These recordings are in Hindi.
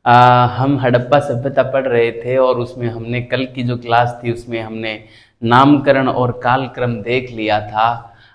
हम हड़प्पा सभ्यता पढ़ रहे थे और उसमें हमने कल की जो क्लास थी उसमें हमने नामकरण और कालक्रम देख लिया था।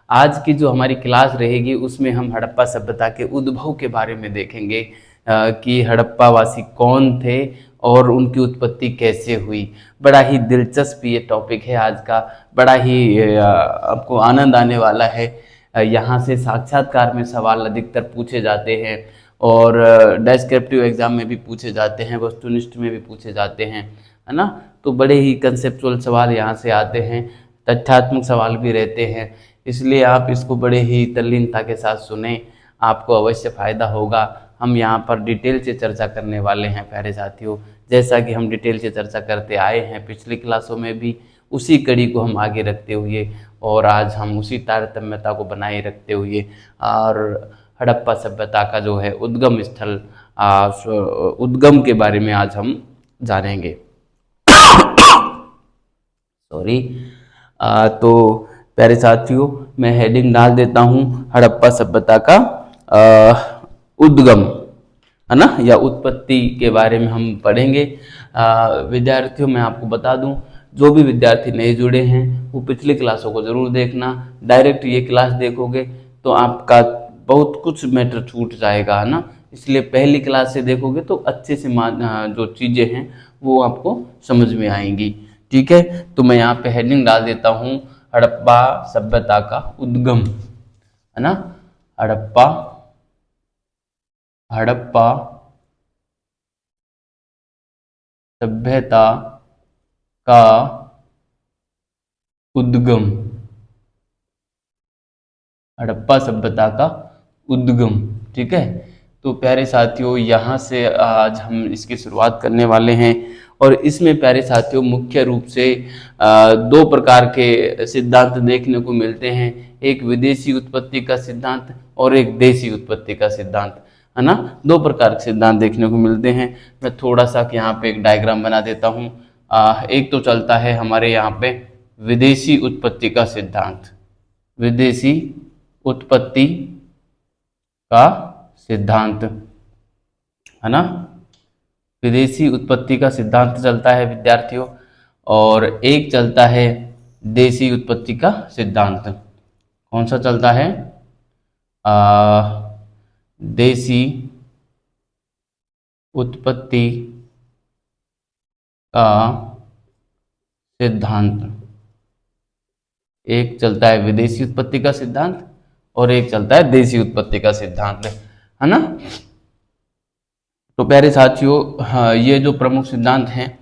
आज की जो हमारी क्लास रहेगी उसमें हम हड़प्पा सभ्यता के उद्भव के बारे में देखेंगे कि हड़प्पावासी कौन थे और उनकी उत्पत्ति कैसे हुई। बड़ा ही दिलचस्प ये टॉपिक है आज का, बड़ा ही आपको आनंद आने वाला है। यहाँ से साक्षात्कार में सवाल अधिकतर पूछे जाते हैं और डेस्क्रिप्टिव एग्जाम में भी पूछे जाते हैं, वस्तुनिष्ठ में भी पूछे जाते हैं, है ना। तो बड़े ही कंसेप्चुअल सवाल यहाँ से आते हैं, तथ्यात्मक सवाल भी रहते हैं, इसलिए आप इसको बड़े ही तल्लीनता के साथ सुने, आपको अवश्य फ़ायदा होगा। हम यहाँ पर डिटेल से चर्चा करने वाले हैं प्यारे साथियों, जैसा कि हम डिटेल से चर्चा करते आए हैं पिछली क्लासों में भी, उसी कड़ी को हम आगे रखते हुए और आज हम उसी तारतम्यता को बनाए रखते हुए और हड़प्पा सभ्यता का जो है उद्गम स्थल, उद्गम के बारे में आज हम जानेंगे। सॉरी। तो प्यारे साथियों, मैं हेडिंग डाल देता हूँ हड़प्पा सभ्यता का उद्गम, है ना, या उत्पत्ति के बारे में हम पढ़ेंगे। विद्यार्थियों, मैं आपको बता दूं, जो भी विद्यार्थी नए जुड़े हैं वो पिछली क्लासों को ज़रूर देखना। डायरेक्ट ये क्लास देखोगे तो आपका बहुत कुछ मैटर छूट जाएगा, है ना। इसलिए पहली क्लास से देखोगे तो अच्छे से जो चीज़ें हैं वो आपको समझ में आएंगी। ठीक है, तो मैं यहाँ पे हेडिंग डाल देता हूँ हड़प्पा सभ्यता का उद्गम, है ना। हड़प्पा सभ्यता का उद्गम, हड़प्पा सभ्यता का उद्गम। ठीक है, तो प्यारे साथियों, यहाँ से आज हम इसकी शुरुआत करने वाले हैं और इसमें प्यारे साथियों मुख्य रूप से दो प्रकार के सिद्धांत देखने को मिलते हैं, एक विदेशी उत्पत्ति का सिद्धांत और एक देशी उत्पत्ति का सिद्धांत, है ना। दो प्रकार के सिद्धांत देखने को मिलते हैं। मैं थोड़ा सा यहाँ पे एक डायग्राम बना देता हूँ। एक तो चलता है हमारे यहाँ पे विदेशी उत्पत्ति का सिद्धांत, विदेशी उत्पत्ति का सिद्धांत, है ना। विदेशी उत्पत्ति का सिद्धांत चलता है विद्यार्थियों, और एक चलता है देशी उत्पत्ति का सिद्धांत। कौन सा चलता है? देशी उत्पत्ति का सिद्धांत। एक चलता है विदेशी उत्पत्ति का सिद्धांत और एक चलता है देशी उत्पत्ति का सिद्धांत, है ना। तो प्यारे साथियों, हाँ, ये जो प्रमुख सिद्धांत हैं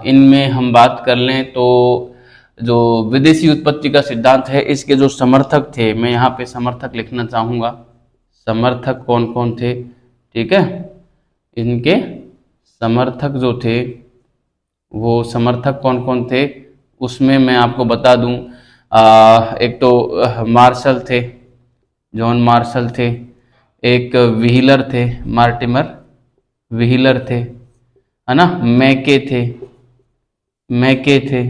इनमें हम बात कर लें तो जो विदेशी उत्पत्ति का सिद्धांत है इसके जो समर्थक थे, मैं यहाँ पे समर्थक लिखना चाहूँगा, समर्थक कौन कौन थे। ठीक है, इनके समर्थक जो थे वो समर्थक कौन कौन थे उसमें मैं आपको बता दूं, एक तो मार्शल थे, जॉन मार्शल थे, एक व्हीलर थे, मार्टिमर व्हीलर थे, है ना, मैके थे।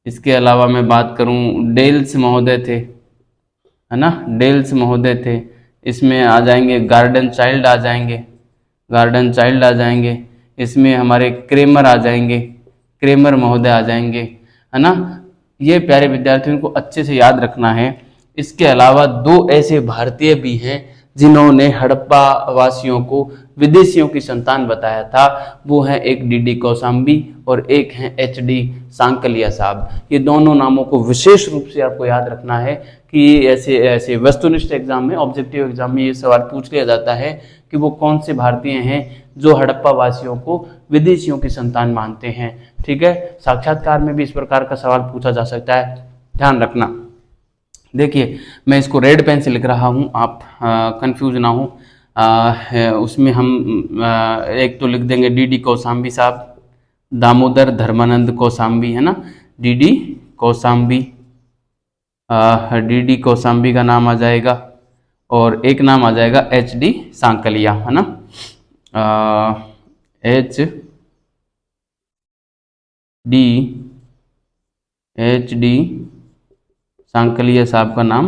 इसके अलावा मैं बात करूं डेल्स महोदय थे, है ना, डेल्स महोदय थे। इसमें आ जाएंगे गार्डन चाइल्ड आ जाएंगे। इसमें हमारे क्रेमर आ जाएंगे, क्रेमर महोदय आ जाएंगे, है ना। ये प्यारे विद्यार्थियों को अच्छे से याद रखना है। इसके अलावा दो ऐसे भारतीय भी हैं जिन्होंने हड़प्पा वासियों को विदेशियों की संतान बताया था, वो हैं एक डीडी कौशाम्बी और एक हैं एचडी सांकलिया साहब। ये दोनों नामों को विशेष रूप से आपको याद रखना है कि ऐसे ऐसे वस्तुनिष्ठ एग्जाम में, ऑब्जेक्टिव एग्जाम में ये सवाल पूछ लिया जाता है कि वो कौन से भारतीय हैं जो हड़प्पा वासियों को विदेशियों की संतान मानते हैं। ठीक है, साक्षात्कार में भी इस प्रकार का सवाल पूछा जा सकता है, ध्यान रखना। देखिए, मैं इसको रेड पेन से लिख रहा हूँ, आप कंफ्यूज ना हो। उसमें हम एक तो लिख देंगे डीडी कौशाम्बी साहब, दामोदर धर्मानंद कौशाम्बी, है ना, डीडी कौशाम्बी, डीडी कौशाम्बी का नाम आ जाएगा और एक नाम आ जाएगा एचडी सांकलिया, है ना, एचडी सांकलिया साहब का नाम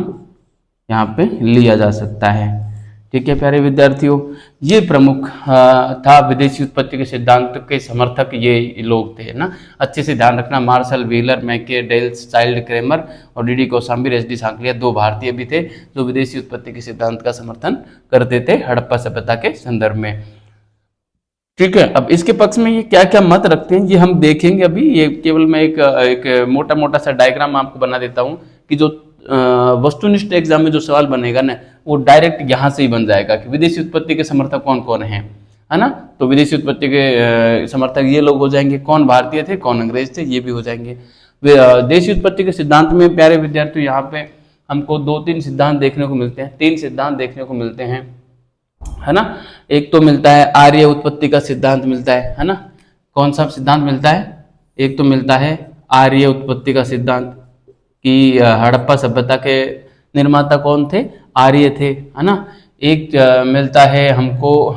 यहाँ पे लिया जा सकता है। ठीक है प्यारे विद्यार्थियों, ये प्रमुख था विदेशी उत्पत्ति के सिद्धांत के समर्थक ये लोग थे ना। अच्छे से ध्यान रखना, मार्शल, व्हीलर, मैके, डेल्स, चाइल्ड, क्रेमर और DD Kaushambi, H D Sankalia 2 भारतीय भी थे जो विदेशी उत्पत्ति के सिद्धांत का समर्थन करते थे हड़प्पा सभ्यता के संदर्भ में। ठीक है, अब इसके पक्ष में ये क्या क्या मत रखते हैं ये हम देखेंगे अभी। ये केवल मैं एक मोटा मोटा सा डायग्राम आपको बना देता हूँ कि जो वस्तुनिष्ठ एग्जाम में जो सवाल बनेगा ना वो डायरेक्ट यहाँ से ही बन जाएगा कि विदेशी उत्पत्ति के समर्थक कौन कौन हैं, है ना। तो विदेशी उत्पत्ति के समर्थक ये लोग हो जाएंगे, कौन भारतीय थे कौन अंग्रेज थे ये भी हो जाएंगे। देशी उत्पत्ति के सिद्धांत में प्यारे विद्यार्थियों यहाँ पे हमको 2-3 सिद्धांत देखने को मिलते हैं, 3 सिद्धांत देखने को मिलते हैं, है ना। एक तो मिलता है आर्य उत्पत्ति का सिद्धांत मिलता है ना। कौन सा सिद्धांत मिलता है? एक तो मिलता है आर्य उत्पत्ति का सिद्धांत कि हड़प्पा सभ्यता के निर्माता कौन थे? आर्य थे, है ना। एक मिलता है हमको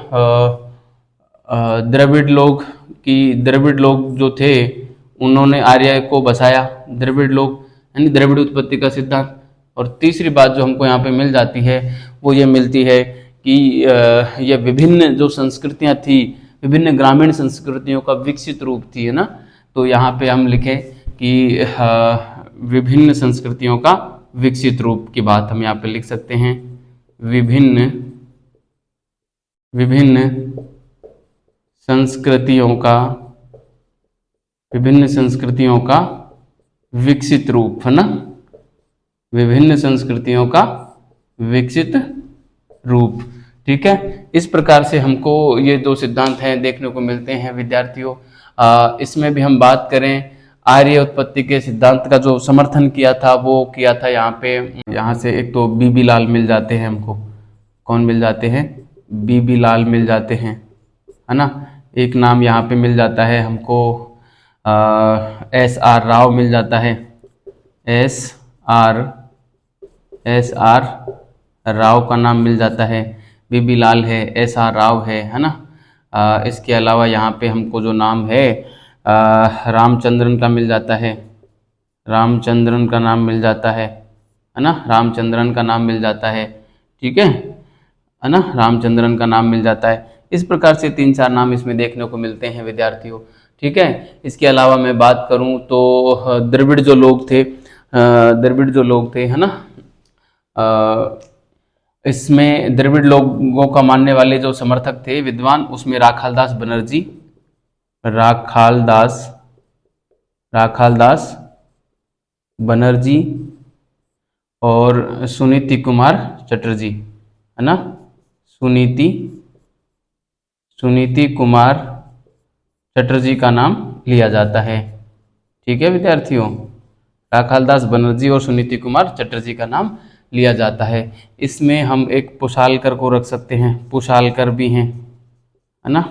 द्रविड़ लोग कि द्रविड़ लोग जो थे उन्होंने आर्य को बसाया, द्रविड़ लोग यानी द्रविड़ उत्पत्ति का सिद्धांत। और तीसरी बात जो हमको यहाँ पे मिल जाती है वो ये मिलती है कि ये विभिन्न जो संस्कृतियाँ थी, विभिन्न ग्रामीण संस्कृतियों का विकसित रूप थी, है ना। तो यहाँ पे हम लिखें कि विभिन्न संस्कृतियों का विकसित रूप की बात हम यहाँ पे लिख सकते हैं। विभिन्न संस्कृतियों का विकसित रूप, है ना। विभिन्न संस्कृतियों का विकसित रूप, ठीक है। इस प्रकार से हमको ये 2 सिद्धांत हैं देखने को मिलते हैं विद्यार्थियों। इसमें भी हम बात करें आर्य उत्पत्ति के सिद्धांत का जो समर्थन किया था वो किया था यहाँ से एक तो बीबी लाल मिल जाते हैं हमको। कौन मिल जाते हैं? बीबी लाल मिल जाते हैं, है ना। एक नाम यहाँ पे मिल जाता है हमको SR राव मिल जाता है। SR राव का नाम मिल जाता है। बीबी लाल है, SR राव है ना। इसके अलावा यहाँ पे हमको जो नाम है रामचंद्रन का मिल जाता है। रामचंद्रन का नाम मिल जाता है ना। रामचंद्रन का नाम मिल जाता है, ठीक है ना। रामचंद्रन का नाम मिल जाता है। इस प्रकार से 3-4 नाम इसमें देखने को मिलते हैं विद्यार्थियों, ठीक है। इसके अलावा मैं बात करूं तो द्रविड़ जो लोग थे, है ना। इसमें द्रविड़ लोगों का मानने वाले जो समर्थक थे विद्वान, उसमें राखालदास बनर्जी और सुनीति कुमार चटर्जी, है ना। सुनीति कुमार चटर्जी का नाम लिया जाता है, ठीक है विद्यार्थियों। राखालदास बनर्जी और सुनीति कुमार चटर्जी का नाम लिया जाता है। इसमें हम एक पुशालकर को रख सकते हैं, पुशालकर भी हैं, है ना।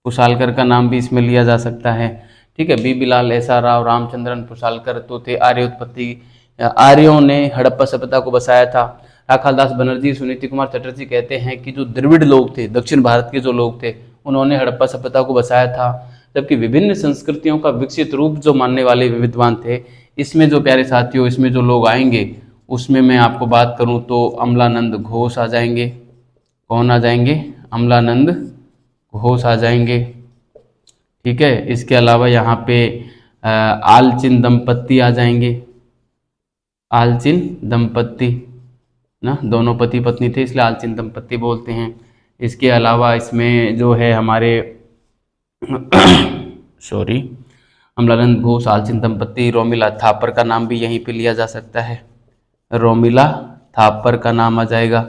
पुशालकर का नाम भी इसमें लिया जा सकता है, ठीक है। बीबी लाल, SR राव, रामचंद्रन, पुशालकर तो थे आर्य उत्पत्ति, आर्यों ने हड़प्पा सभ्यता को बसाया था। राखालदास बनर्जी, सुनीति कुमार चटर्जी कहते हैं कि जो द्रविड़ लोग थे, दक्षिण भारत के जो लोग थे, उन्होंने हड़प्पा सभ्यता को बसाया था। जबकि विभिन्न संस्कृतियों का विकसित रूप जो मानने वाले विद्वान थे, इसमें जो प्यारे साथियों इसमें जो लोग आएंगे उसमें मैं आपको बात करूं तो अमलानंद घोष आ जाएंगे। कौन आ जाएंगे? अमलानंद घोष आ जाएंगे, ठीक है। इसके अलावा यहाँ पे आलचिन दंपत्ति आ जाएंगे। आलचिन दंपत्ति ना, दोनों पति पत्नी थे इसलिए आलचिन दंपत्ति बोलते हैं। इसके अलावा इसमें जो है हमारे अमलानंद घोष, आलचिन दंपत्ति, रोमिला थापर का नाम भी यहीं पे लिया जा सकता है। रोमिला थापर का नाम आ जाएगा,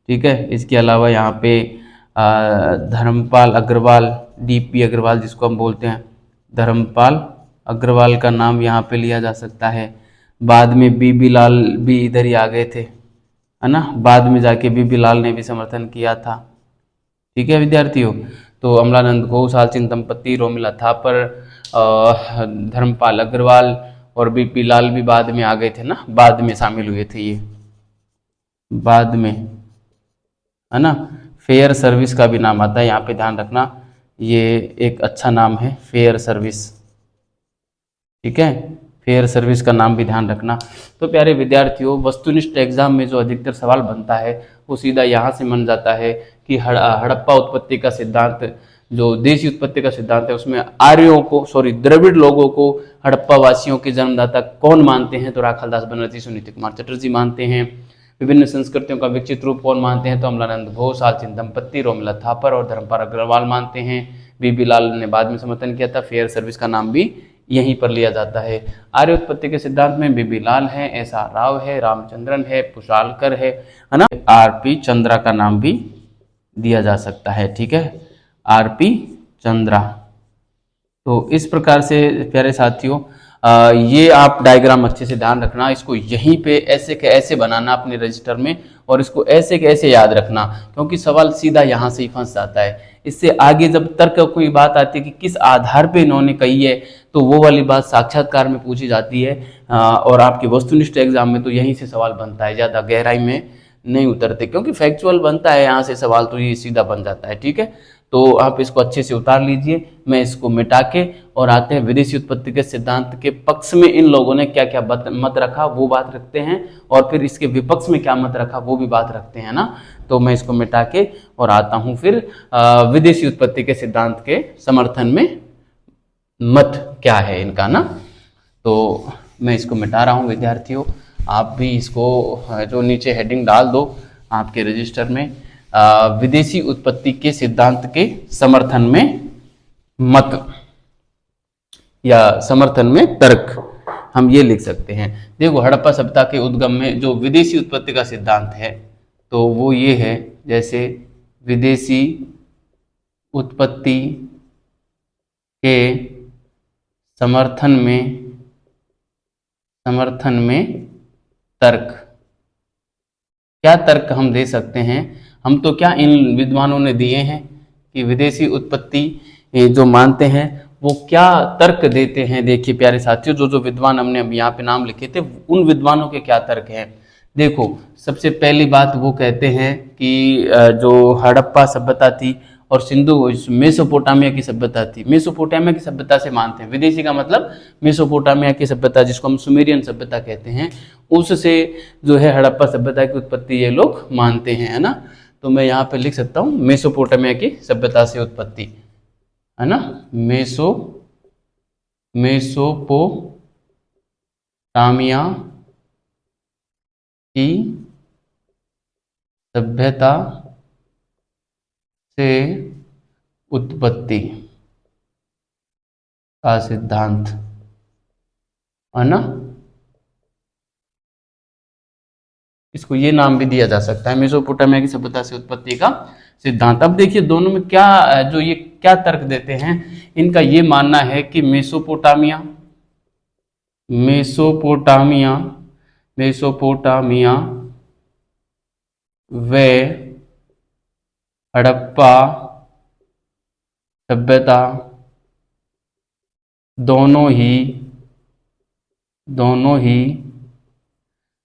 ठीक है। इसके अलावा यहाँ पे धर्मपाल अग्रवाल, DP अग्रवाल जिसको हम बोलते हैं, धर्मपाल अग्रवाल का नाम यहाँ पे लिया जा सकता है। बाद में बीबी लाल भी इधर ही आ गए थे, है ना। बाद में जाके बीबी लाल ने भी समर्थन किया था, ठीक है विद्यार्थियों। तो अमलानंद घोष, आलचिन दंपत्ति, रोमिला थापर, धर्मपाल अग्रवाल और बीपी लाल भी बाद में आ गए थे ना, बाद में शामिल हुए थे ये, बाद में, है ना। फेयर सर्विस का भी नाम आता है, यहाँ पे ध्यान रखना, ये एक अच्छा नाम है फेयर सर्विस, ठीक है। फेयर सर्विस का नाम भी ध्यान रखना। तो प्यारे विद्यार्थियों, वस्तुनिष्ठ एग्जाम में जो अधिकतर सवाल बनता है वो सीधा यहाँ से मन जाता है कि हड़प्पा उत्पत्ति का सिद्धांत, जो देशी उत्पत्ति का सिद्धांत है, उसमें आर्यों को, द्रविड़ लोगों को हड़प्पा वासियों के जन्मदाता कौन मानते हैं? तो राखालदास बनर्जी, सुनीति कुमार चटर्जी मानते हैं। विभिन्न संस्कृतियों का विकसित रूप कौन मानते हैं? तो अमलानंद घोष, आलचंद दंपत्ति, रोमिला थापर और धर्मपाल अग्रवाल मानते हैं। बीबी लाल ने बाद में समर्थन किया था। फेयर सर्विस का नाम भी यहीं पर लिया जाता है। आर्य उत्पत्ति के सिद्धांत में बीबी लाल है, एस.आर. राव है, रामचंद्रन है, पुशालकर है ना, आर.पी. चंद्रा का नाम भी दिया जा सकता है। ठीक है, आर.पी. चंद्रा। तो इस प्रकार से प्यारे साथियों, ये आप डायग्राम अच्छे से ध्यान रखना, इसको यहीं पे ऐसे के ऐसे बनाना अपने रजिस्टर में, और इसको ऐसे के ऐसे याद रखना, क्योंकि सवाल सीधा यहाँ से ही फंस जाता है। इससे आगे जब तर्क कोई बात आती है कि किस आधार पे इन्होंने कही है, तो वो वाली बात साक्षात्कार में पूछी जाती है, और आपके वस्तुनिष्ठ एग्जाम में तो यहीं से सवाल बनता है, ज़्यादा गहराई में नहीं उतरते, क्योंकि फैक्चुअल बनता है यहाँ से सवाल, तो ये सीधा बन जाता है। ठीक है, तो आप इसको अच्छे से उतार लीजिए। मैं इसको मिटा के और आते हैं विदेशी उत्पत्ति के सिद्धांत के पक्ष में इन लोगों ने क्या क्या मत रखा, वो बात रखते हैं, और फिर इसके विपक्ष में क्या मत रखा, वो भी बात रखते हैं ना। तो मैं इसको मिटा के और आता हूँ फिर विदेशी उत्पत्ति के सिद्धांत के समर्थन में मत क्या है इनका ना। तो मैं इसको मिटा रहा हूँ विद्यार्थियों, आप भी इसको जो नीचे हेडिंग डाल दो आपके रजिस्टर में, विदेशी उत्पत्ति के सिद्धांत के समर्थन में मत या समर्थन में तर्क, हम ये लिख सकते हैं। देखो, हड़प्पा सभ्यता के उद्गम में जो विदेशी उत्पत्ति का सिद्धांत है, तो वो ये है, जैसे विदेशी उत्पत्ति के समर्थन में तर्क। क्या तर्क हम दे सकते हैं? हम तो क्या इन विद्वानों ने दिए हैं कि विदेशी उत्पत्ति जो मानते हैं वो क्या तर्क देते हैं। देखिए प्यारे साथियों, जो विद्वान हमने अभी यहाँ पे नाम लिखे थे, उन विद्वानों के क्या तर्क हैं। देखो, सबसे पहली बात वो कहते हैं कि जो हड़प्पा सभ्यता थी और सिंधु मेसोपोटामिया की सभ्यता थी, मेसोपोटामिया की सभ्यता से मानते हैं। विदेशी का मतलब मेसोपोटामिया की सभ्यता, जिसको हम सुमेरियन सभ्यता कहते हैं, उससे जो है हड़प्पा सभ्यता की उत्पत्ति ये लोग मानते हैं, है ना। तो मैं यहाँ पे लिख सकता हूँ मेसोपोटामिया की सभ्यता से उत्पत्ति, है ना। मेसोपोटामिया की सभ्यता से उत्पत्ति का सिद्धांत, है ना। इसको ये नाम भी दिया जा सकता है, मेसोपोटामिया की सभ्यता से उत्पत्ति का सिद्धांत। अब देखिए दोनों में क्या, जो ये क्या तर्क देते हैं, इनका ये मानना है कि मेसोपोटामिया व हड़प्पा सभ्यता दोनों ही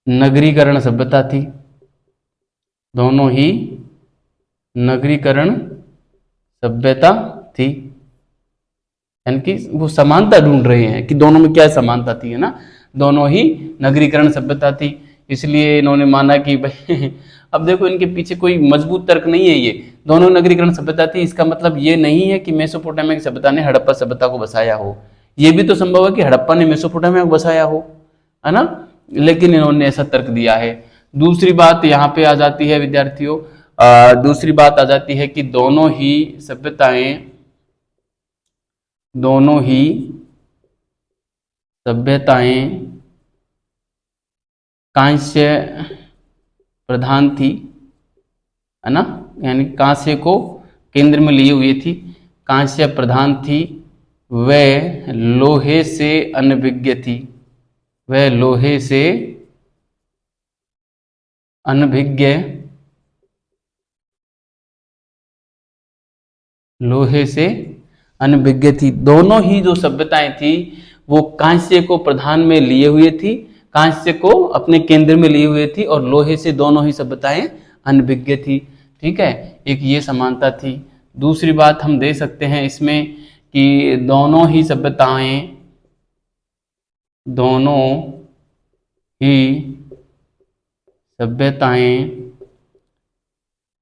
नगरीकरण सभ्यता थी, दोनों ही नगरीकरण सभ्यता थी। यानी कि वो समानता ढूंढ रहे हैं कि दोनों में क्या समानता थी, है ना। दोनों ही नगरीकरण सभ्यता थी, इसलिए इन्होंने माना कि भाई अब देखो इनके पीछे कोई मजबूत तर्क नहीं है। ये दोनों नगरीकरण सभ्यता थी, इसका मतलब ये नहीं है कि मेसोपोटामिया की सभ्यता ने हड़प्पा सभ्यता को बसाया हो। ये भी तो संभव है कि हड़प्पा ने मेसोपोटामिया को बसाया हो, है ना, लेकिन इन्होंने ऐसा तर्क दिया है। दूसरी बात यहाँ पे आ जाती है विद्यार्थियों, दूसरी बात आ जाती है कि दोनों ही सभ्यताएं कांस्य प्रधान थी, है ना, यानी कांस्य को केंद्र में लिए हुए थी, कांस्य प्रधान थी, वह लोहे से अनभिज्ञ थी, वह लोहे से अनभिज्ञ थी। दोनों ही जो सभ्यताएं थी वो कांस्य को प्रधान में लिए हुए थी, कांस्य को अपने केंद्र में लिए हुए थी, और लोहे से दोनों ही सभ्यताएं अनभिज्ञ थी। ठीक है, एक ये समानता थी। दूसरी बात हम दे सकते हैं इसमें कि दोनों ही सभ्यताएं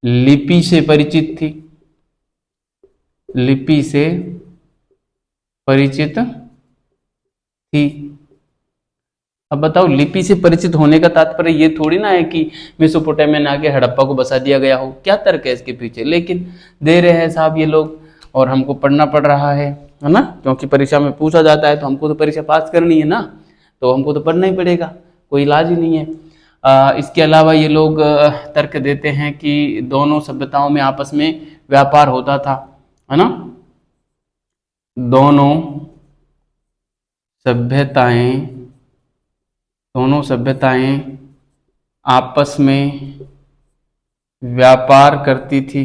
लिपि से परिचित थी, लिपि से परिचित थी। अब बताओ, लिपि से परिचित होने का तात्पर्य ये थोड़ी ना है कि मेसोपोटामिया में आके हड़प्पा को बसा दिया गया हो। क्या तर्क है इसके पीछे? लेकिन दे रहे हैं साहब ये लोग, और हमको पढ़ना पड़ रहा है ना, क्योंकि परीक्षा में पूछा जाता है तो हमको तो परीक्षा पास करनी है ना, तो हमको तो पढ़ना ही पड़ेगा, कोई इलाज ही नहीं है। इसके अलावा ये लोग तर्क देते हैं कि दोनों सभ्यताओं में आपस में व्यापार होता था, है ना, दोनों सभ्यताएं आपस में व्यापार करती थी,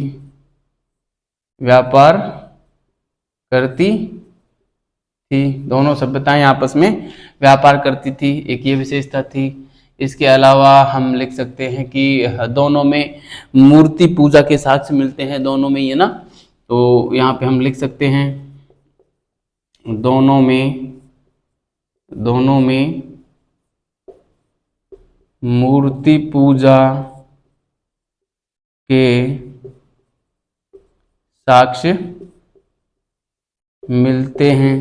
व्यापार करती थी, दोनों सभ्यताएं आपस में व्यापार करती थी, एक ये विशेषता थी। इसके अलावा हम लिख सकते हैं कि दोनों में मूर्ति पूजा के साक्ष्य मिलते हैं, दोनों में ही, है ना। तो यहाँ पे हम लिख सकते हैं दोनों में मूर्ति पूजा के साक्ष्य मिलते हैं,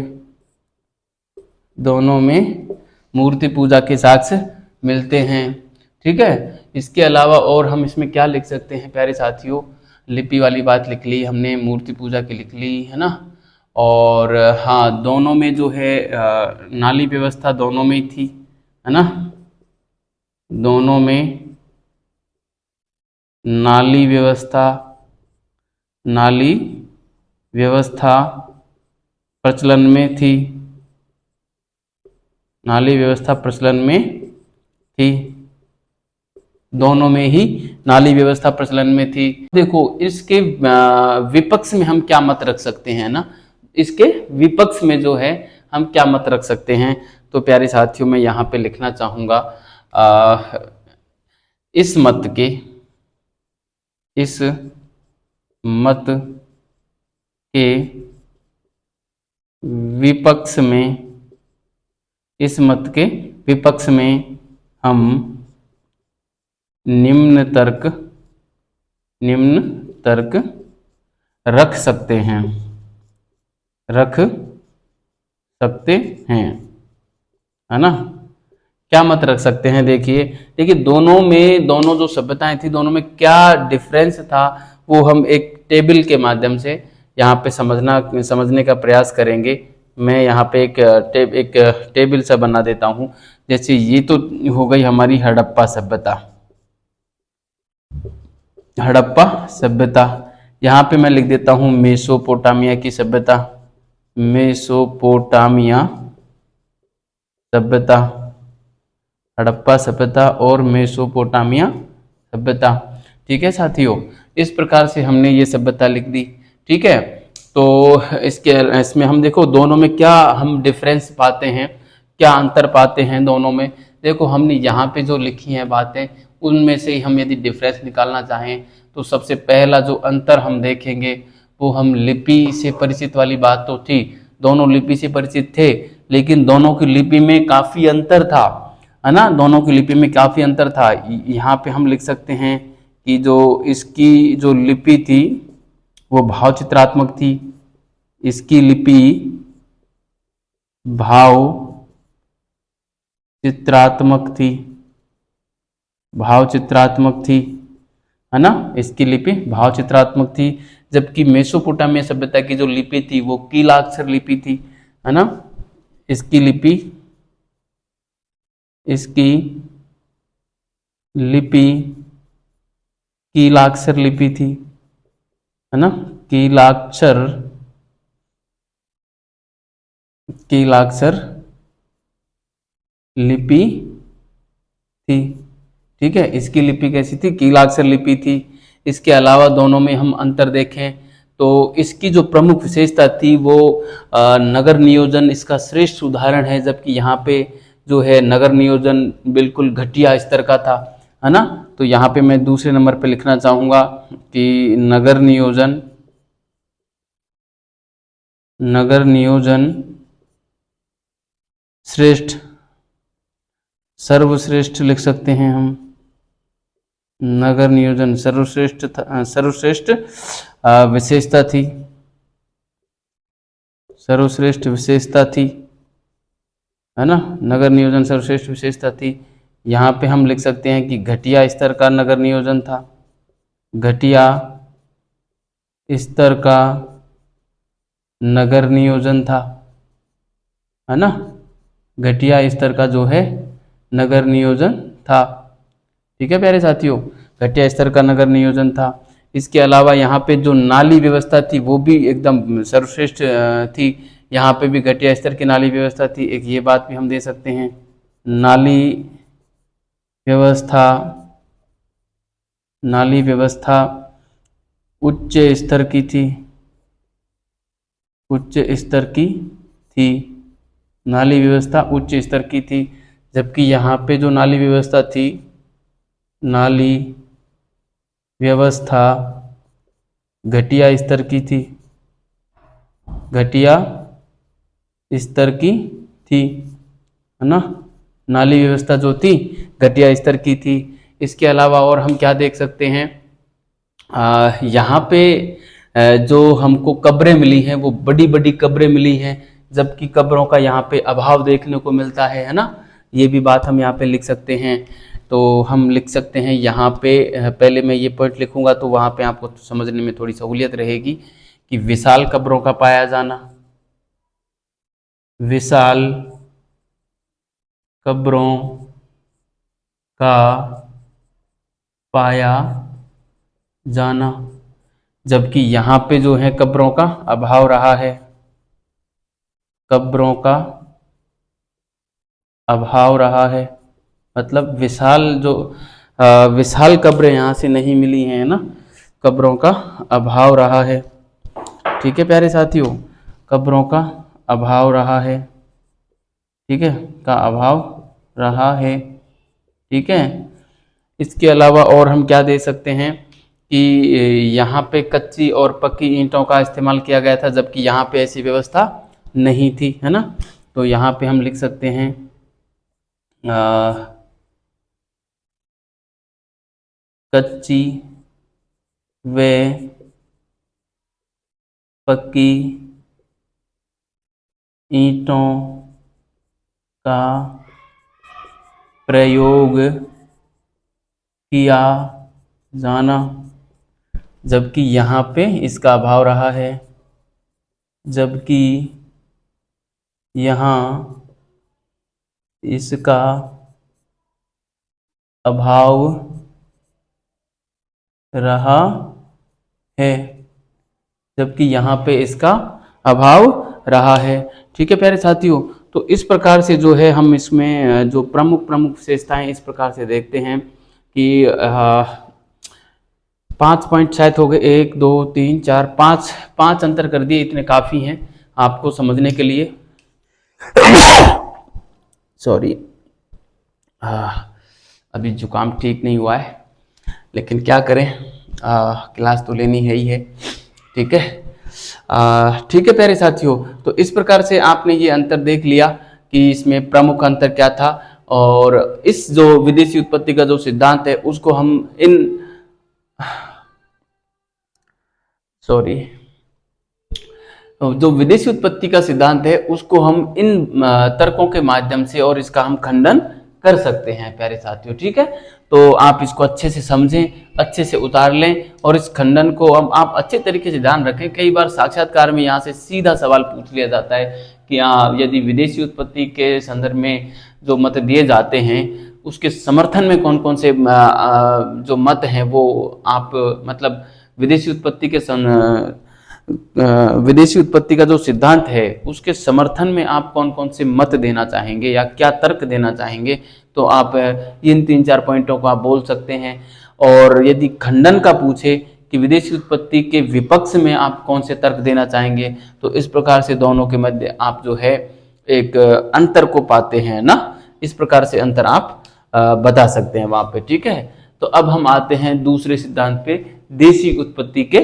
दोनों में मूर्ति पूजा के साक्ष्य मिलते हैं। ठीक है। इसके अलावा और हम इसमें क्या लिख सकते हैं प्यारे साथियों? लिपि वाली बात लिख ली हमने, मूर्ति पूजा की लिख ली, है ना। और हाँ, दोनों में जो है नाली व्यवस्था दोनों में ही थी, है ना, दोनों में नाली व्यवस्था प्रचलन में थी, नाली व्यवस्था प्रचलन में थी, दोनों में ही नाली व्यवस्था प्रचलन में थी। देखो, इसके विपक्ष में हम क्या मत रख सकते हैं ना, इसके विपक्ष में जो है हम क्या मत रख सकते हैं? तो प्यारे साथियों, मैं यहाँ पे लिखना चाहूँगा इस मत के विपक्ष में हम निम्न तर्क रख सकते हैं, है ना। क्या मत रख सकते हैं? देखिए दोनों जो सभ्यताएं थी, दोनों में क्या डिफरेंस था, वो हम एक टेबल के माध्यम से यहाँ पे समझने का प्रयास करेंगे। मैं यहाँ पे एक टेबल सा बना देता हूँ। जैसे ये तो हो गई हमारी हड़प्पा सभ्यता। यहाँ पे मैं लिख देता हूँ मेसोपोटामिया की सभ्यता, हड़प्पा सभ्यता और मेसोपोटामिया सभ्यता। ठीक है साथियों, इस प्रकार से हमने ये सभ्यता लिख दी। ठीक है, तो इसमें हम देखो दोनों में क्या हम डिफरेंस पाते हैं, क्या अंतर पाते हैं दोनों में। देखो, हमने यहाँ पे जो लिखी हैं बातें, उनमें से ही हम यदि डिफरेंस निकालना चाहें तो सबसे पहला जो अंतर हम देखेंगे वो हम लिपि से परिचित वाली बात तो थी, दोनों लिपि से परिचित थे, लेकिन दोनों की लिपि में काफ़ी अंतर था, है ना, दोनों की लिपि में काफ़ी अंतर था। यहाँ पे हम लिख सकते हैं कि जो इसकी जो लिपि थी वो भाव चित्रात्मक थी, इसकी लिपि भाव चित्रात्मक थी, है ना, इसकी लिपि भाव चित्रात्मक थी। जबकि मेसोपोटामिया सभ्यता की जो लिपि थी वो कीलाक्षर लिपि थी, है ना, इसकी लिपि कीलाक्षर लिपि थी, है ना, कीलाक्षर लिपि थी। ठीक है, इसकी लिपि कैसी थी? कीलाक्षर लिपि थी। इसके अलावा दोनों में हम अंतर देखें तो इसकी जो प्रमुख विशेषता थी वो नगर नियोजन इसका श्रेष्ठ उदाहरण है, जबकि यहाँ पे जो है नगर नियोजन बिल्कुल घटिया स्तर का था, है ना। तो यहाँ पे मैं दूसरे नंबर पे लिखना चाहूँगा कि नगर नियोजन श्रेष्ठ, सर्वश्रेष्ठ लिख सकते हैं हम, नगर नियोजन सर्वश्रेष्ठ विशेषता थी, सर्वश्रेष्ठ विशेषता थी, है ना। नगर नियोजन सर्वश्रेष्ठ विशेषता थी। यहाँ पे हम लिख सकते हैं कि घटिया स्तर का नगर नियोजन था, घटिया स्तर का नगर नियोजन था, है ना। घटिया स्तर का जो है नगर नियोजन था। ठीक है प्यारे साथियों, घटिया स्तर का नगर नियोजन था। इसके अलावा यहाँ पे जो नाली व्यवस्था थी वो भी एकदम सर्वश्रेष्ठ थी। यहाँ पे भी घटिया स्तर की नाली व्यवस्था थी। एक ये बात भी हम दे सकते हैं, नाली व्यवस्था, नाली व्यवस्था उच्च स्तर की थी, उच्च स्तर की थी, नाली व्यवस्था उच्च स्तर की थी। जबकि यहाँ पे जो नाली व्यवस्था थी, नाली व्यवस्था घटिया स्तर की थी, घटिया स्तर की थी, है ना। नाली व्यवस्था जो थी घटिया स्तर की थी। इसके अलावा और हम क्या देख सकते हैं, यहाँ पे जो हमको कब्रें मिली हैं वो बड़ी बड़ी कब्रें मिली हैं, जबकि कब्रों का यहाँ पे अभाव देखने को मिलता है ना। ये भी बात हम यहाँ पे लिख सकते हैं। तो हम लिख सकते हैं यहाँ पे, पहले मैं ये पॉइंट लिखूंगा तो वहाँ पे आपको समझने में थोड़ी सहूलियत रहेगी कि विशाल कब्रों का पाया जाना, विशाल कब्रों का पाया जाना, जबकि यहाँ पे जो है कब्रों का अभाव रहा है, कब्रों का अभाव रहा है। मतलब विशाल जो विशाल कब्रें यहाँ से नहीं मिली हैं ना, कब्रों का अभाव रहा है। ठीक है प्यारे साथियों, कब्रों का अभाव रहा है, ठीक है, का अभाव रहा है। ठीक है। इसके अलावा और हम क्या दे सकते हैं कि यहाँ पे कच्ची और पक्की ईंटों का इस्तेमाल किया गया था, जबकि यहाँ पे ऐसी व्यवस्था नहीं थी, है ना। तो यहाँ पे हम लिख सकते हैं कच्ची व पक्की ईंटों का प्रयोग किया जाना, जबकि यहाँ पे इसका अभाव रहा है, जबकि यहाँ इसका अभाव रहा है, जबकि यहाँ पे इसका अभाव रहा है। ठीक है प्यारे साथियों, तो इस प्रकार से जो है हम इसमें जो प्रमुख विशेषताएं इस प्रकार से देखते हैं कि 5 पॉइंट शायद हो गए, 1 2 3 4 5 अंतर कर दिए, इतने काफ़ी हैं आपको समझने के लिए। सॉरी, अभी जुकाम ठीक नहीं हुआ है, लेकिन क्या करें, क्लास तो लेनी है ही है। ठीक है, ठीक है प्यारे साथियों, तो इस प्रकार से आपने ये अंतर देख लिया कि इसमें प्रमुख अंतर क्या था। और इस जो विदेशी उत्पत्ति का जो सिद्धांत है उसको हम जो विदेशी उत्पत्ति का सिद्धांत है उसको हम इन तर्कों के माध्यम से और इसका हम खंडन कर सकते हैं प्यारे साथियों। ठीक है, तो आप इसको अच्छे से समझें, अच्छे से उतार लें, और इस खंडन को हम आप अच्छे तरीके से ध्यान रखें। कई बार साक्षात्कार में यहाँ से सीधा सवाल पूछ लिया जाता है कि यदि विदेशी उत्पत्ति के संदर्भ में जो मत दिए जाते हैं उसके समर्थन में कौन कौन से जो मत हैं वो आप मतलब विदेशी उत्पत्ति का जो सिद्धांत है उसके समर्थन में आप कौन कौन से मत देना चाहेंगे या क्या तर्क देना चाहेंगे, तो आप इन 3-4 पॉइंटों को आप बोल सकते हैं। और यदि खंडन का पूछे कि विदेशी उत्पत्ति के विपक्ष में आप कौन से तर्क देना चाहेंगे, तो इस प्रकार से दोनों के मध्य आप जो है एक अंतर को पाते हैं ना, इस प्रकार से अंतर आप बता सकते हैं वहां पे। ठीक है, तो अब हम आते हैं दूसरे सिद्धांत पे, देशी उत्पत्ति के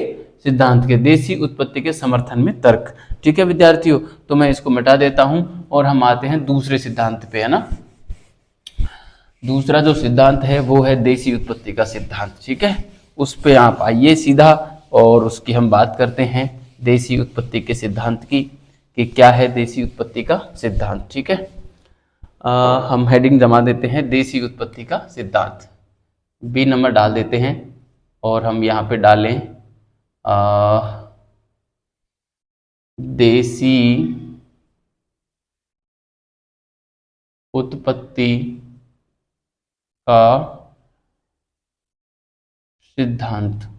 सिद्धांत के, देशी उत्पत्ति के समर्थन में तर्क। ठीक है विद्यार्थियों, तो मैं इसको मिटा देता हूं और हम आते हैं दूसरे सिद्धांत पे, है ना। दूसरा जो सिद्धांत है वो है देशी उत्पत्ति का सिद्धांत। ठीक है, उस पे आप आइए सीधा और उसकी हम बात करते हैं देशी उत्पत्ति के सिद्धांत की, कि क्या है देशी उत्पत्ति का सिद्धांत। ठीक है, हम हेडिंग जमा देते हैं देशी उत्पत्ति का सिद्धांत, बी नंबर डाल देते हैं और हम यहाँ पे डालें देशी उत्पत्ति का सिद्धांत।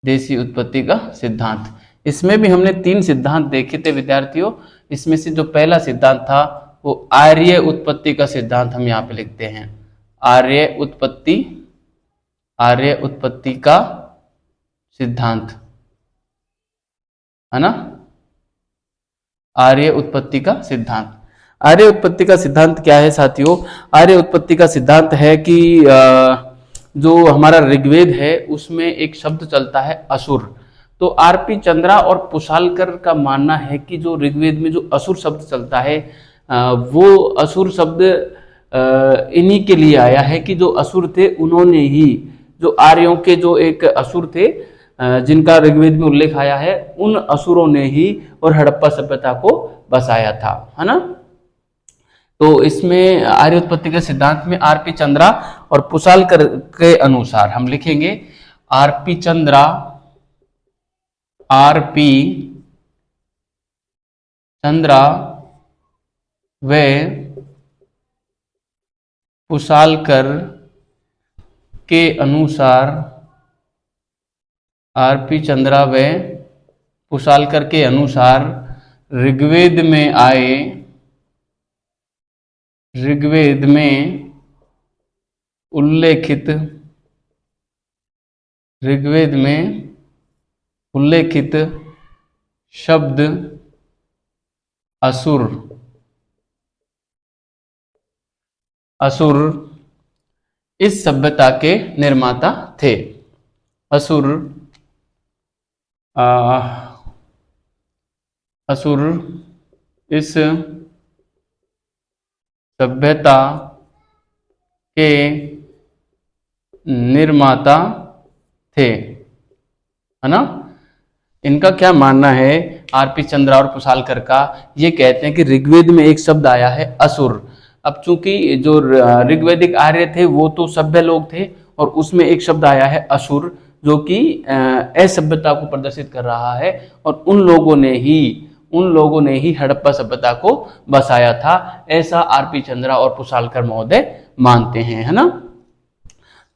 देशी उत्पत्ति का सिद्धांत, इसमें भी हमने 3 सिद्धांत देखे थे विद्यार्थियों। इसमें से जो पहला सिद्धांत था वो आर्य उत्पत्ति का सिद्धांत हम यहाँ पे लिखते हैं, आर्य उत्पत्ति का सिद्धांत, है ना, आर्य उत्पत्ति का सिद्धांत। आर्य उत्पत्ति का सिद्धांत क्या है साथियों? आर्य उत्पत्ति का सिद्धांत है कि जो हमारा ऋग्वेद है उसमें एक शब्द चलता है असुर। तो आरपी चंद्रा और पुशालकर का मानना है कि जो ऋग्वेद में जो असुर शब्द चलता है वो असुर शब्द इन्हीं के लिए आया है कि जो असुर थे उन्होंने ही, जो आर्यों के जो एक असुर थे जिनका ऋग्वेद में उल्लेख आया है, उन असुरों ने ही और हड़प्पा सभ्यता को बसाया था, है ना। तो इसमें आर्य उत्पत्ति के सिद्धांत में आरपी चंद्रा और पुशालकर के अनुसार हम लिखेंगे आरपी चंद्रा व पुशालकर के अनुसार, आरपी चंद्रा व पुशालकर के अनुसार ऋग्वेद में उल्लेखित शब्द असुर इस सभ्यता के निर्माता थे। असुर इस सभ्यता के निर्माता थे, है ना। इनका क्या मानना है आरपी चंद्रा और पुशालकर का? ये कहते हैं कि ऋग्वेद में एक शब्द आया है असुर। अब चूंकि जो ऋग्वेदिक आर्य थे वो तो सभ्य लोग थे और उसमें एक शब्द आया है असुर जो कि असभ्यता को प्रदर्शित कर रहा है, और उन लोगों ने ही हड़प्पा सभ्यता को बसाया था, ऐसा आरपी चंद्रा और पुशालकर महोदय मानते हैं, है ना।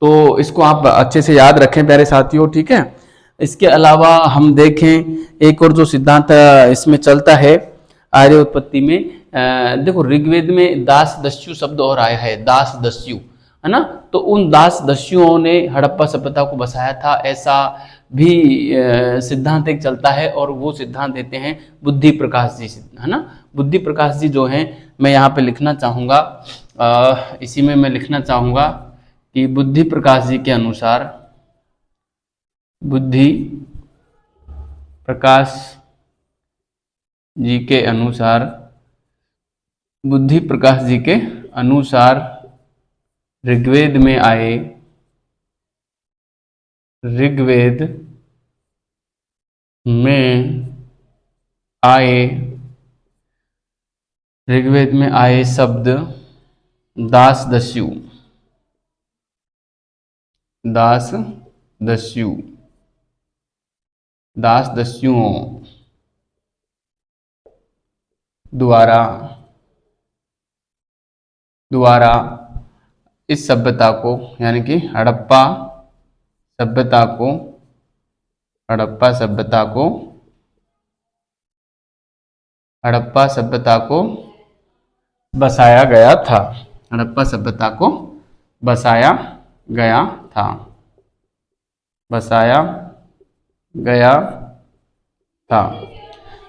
तो इसको आप अच्छे से याद रखें प्यारे साथियों, ठीक है। इसके अलावा हम देखें एक और जो सिद्धांत इसमें चलता है आर्य उत्पत्ति में, देखो ऋग्वेद में दास दस्यु शब्द और आया है, दास दस्यु, है ना। तो उन दास दस्युओं ने हड़प्पा सभ्यता को बसाया था, ऐसा भी सिद्धांत एक चलता है, और वो सिद्धांत देते हैं बुद्धि प्रकाश जी, है ना। बुद्धि प्रकाश जी जो हैं, मैं यहाँ पे लिखना चाहूँगा, इसी में मैं लिखना चाहूँगा कि बुद्धि प्रकाश जी के अनुसार, बुद्धि प्रकाश जी के अनुसार ऋग्वेद में आए शब्द दास दस्युओं द्वारा इस सभ्यता को, यानी कि हड़प्पा सभ्यता को बसाया गया था,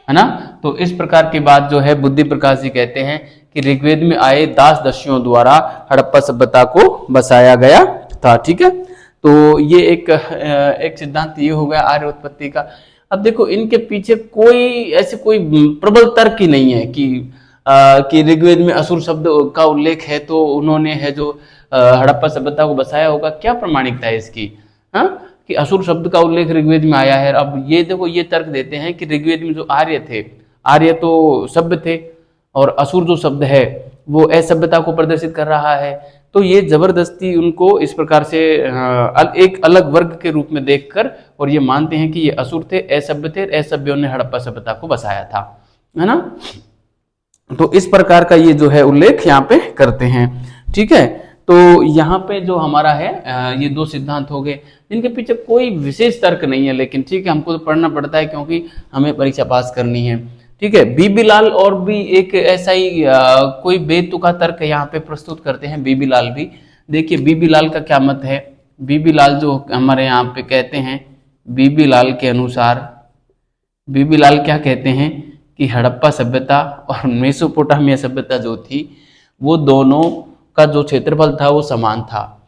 है ना। तो इस प्रकार की बात जो है बुद्धि प्रकाश जी कहते हैं कि ऋग्वेद में आए दास दस्युओं द्वारा हड़प्पा सभ्यता को बसाया गया था, ठीक है। तो ये एक सिद्धांत ये हो गया आर्य उत्पत्ति का। अब देखो इनके पीछे कोई प्रबल तर्क ही नहीं है कि कि ऋग्वेद में असुर शब्द का उल्लेख है तो उन्होंने है जो हड़प्पा सभ्यता को बसाया होगा, क्या प्रामाणिकता है इसकी? हाँ, कि असुर शब्द का उल्लेख ऋग्वेद में आया है। अब ये देखो, ये तर्क देते हैं कि ऋग्वेद में जो आर्य थे, आर्य तो सभ्य थे और असुर जो शब्द है वो असभ्यता को प्रदर्शित कर रहा है। तो ये जबरदस्ती उनको इस प्रकार से एक अलग वर्ग के रूप में देखकर और ये मानते हैं कि ये असुर थे, असभ्य थे, असभ्यों ने हड़प्पा सभ्यता को बसाया था, है ना। तो इस प्रकार का ये जो है उल्लेख यहाँ पे करते हैं, ठीक है। तो यहाँ पे जो हमारा है ये दो सिद्धांत हो गए जिनके पीछे कोई विशेष तर्क नहीं है, लेकिन ठीक है, हमको तो पढ़ना पड़ता है क्योंकि हमें परीक्षा पास करनी है, ठीक है। बीबी लाल और भी एक ऐसा ही कोई बेतुका तर्क यहाँ पे प्रस्तुत करते हैं, बीबी लाल भी। देखिए बीबी लाल का क्या मत है। बीबी लाल जो हमारे यहाँ पे कहते हैं, बीबी लाल के अनुसार, बीबी लाल क्या कहते हैं कि हड़प्पा सभ्यता और मेसोपोटामिया सभ्यता जो थी वो दोनों का जो क्षेत्रफल था वो समान था,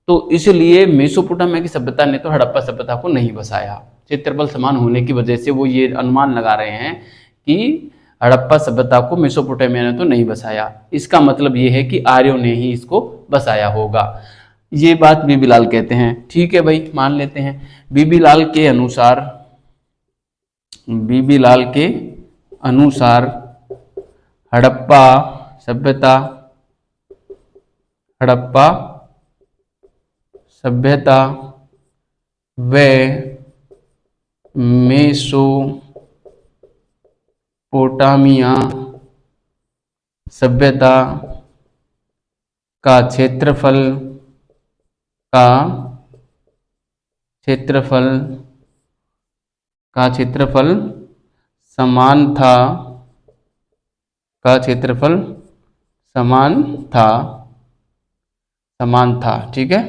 तो इसलिए मेसोपोटामिया की सभ्यता ने तो हड़प्पा सभ्यता को नहीं बसाया। क्षेत्रफल समान होने की वजह से वो ये अनुमान लगा रहे हैं कि हड़प्पा सभ्यता को मेसोपोटामिया ने तो नहीं बसाया, इसका मतलब ये है कि आर्यों ने ही इसको बसाया होगा। ये बात बीबी लाल कहते हैं, ठीक है भाई, मान लेते हैं। बीबी लाल के अनुसार, बीबी लाल के अनुसार हड़प्पा सभ्यता, हड़प्पा सभ्यता व मेसोपोटामिया सभ्यता का क्षेत्रफल समान था, का क्षेत्रफल समान था, ठीक है,